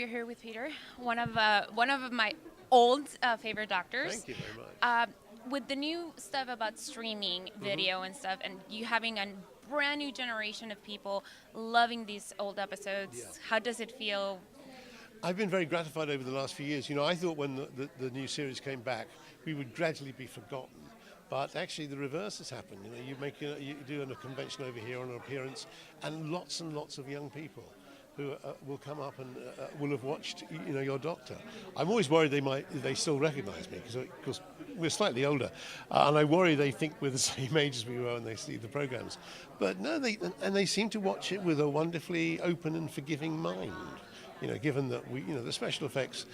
we're here with Peter, one of my old favorite doctors. Thank you very much. With the new stuff about streaming video and stuff, and you having a brand new generation of people loving these old episodes, how does it feel? I've been very gratified over the last few years. You know, I thought when the new series came back, we would gradually be forgotten. But actually, the reverse has happened. You know, you do a convention over here on an appearance, and lots of young people who will come up and will have watched, you know, your Doctor. I'm always worried they still recognise me because we're slightly older, and I worry they think we're the same age as we were when they see the programmes. But no, they seem to watch it with a wonderfully open and forgiving mind. You know, given that the special effects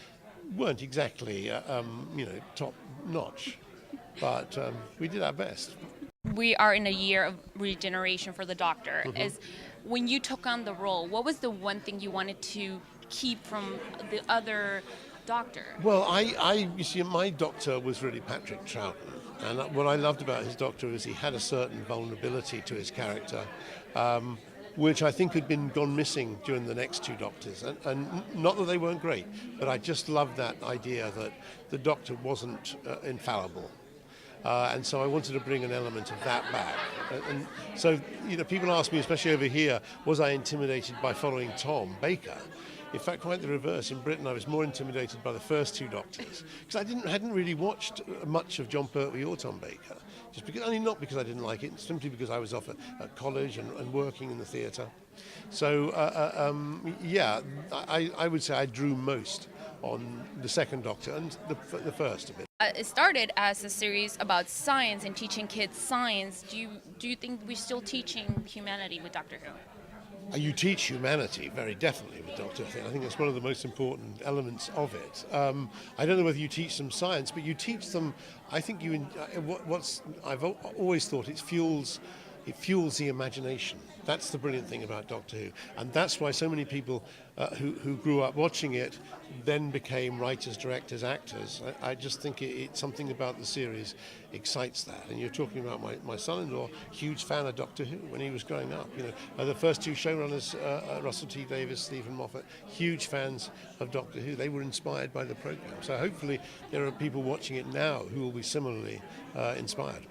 weren't exactly, top notch, but we did our best. We are in a year of regeneration for the Doctor. When you took on the role, what was the one thing you wanted to keep from the other Doctor? Well, you see, my Doctor was really Patrick Troughton, and what I loved about his Doctor is he had a certain vulnerability to his character, which I think had gone missing during the next two Doctors, and not that they weren't great, but I just loved that idea that the Doctor wasn't infallible. And so I wanted to bring an element of that back. And so, you know, people ask me, especially over here, was I intimidated by following Tom Baker? In fact, quite the reverse. In Britain, I was more intimidated by the first two Doctors because I hadn't really watched much of John Pertwee or Tom Baker. Not because I didn't like it, simply because I was off at college and working in the theatre. So, I would say I drew most on the second Doctor and the first a bit. It started as a series about science and teaching kids science. Do you think we're still teaching humanity with Doctor Who? You teach humanity very definitely with Doctor Who. I think that's one of the most important elements of it. I don't know whether you teach them science, but you teach them. I think I've always thought it fuels the imagination. That's the brilliant thing about Doctor Who, and that's why so many people who grew up watching it then became writers, directors, actors. I just think it's something about the series excites that. And you're talking about my son-in-law, huge fan of Doctor Who when he was growing up. You know, the first two showrunners, Russell T Davies, Stephen Moffat, huge fans of Doctor Who. They were inspired by the program. So hopefully there are people watching it now who will be similarly inspired.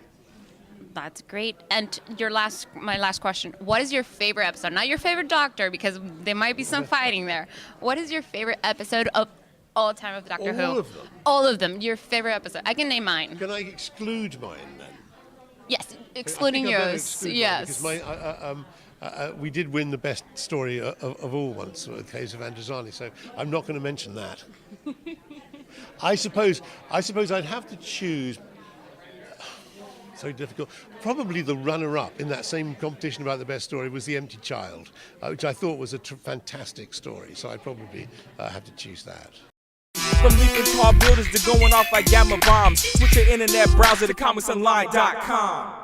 That's great. And my last question. What is your favorite episode? Not your favorite Doctor, because there might be some fighting there. What is your favorite episode of all time of Doctor Who? All of them? All of them. Your favorite episode. I can name mine. Can I exclude mine then? Yes, excluding yours. Yes. Because we did win the best story of all once, the case of Androzani, so I'm not going to mention that. I suppose I'd have to choose. So difficult. Probably the runner-up in that same competition about the best story was The Empty Child, which I thought was a fantastic story. So I'd probably have to choose that. From leaping tall buildings to going off like gamma bombs, switch your internet browser to ComicsOnline.com.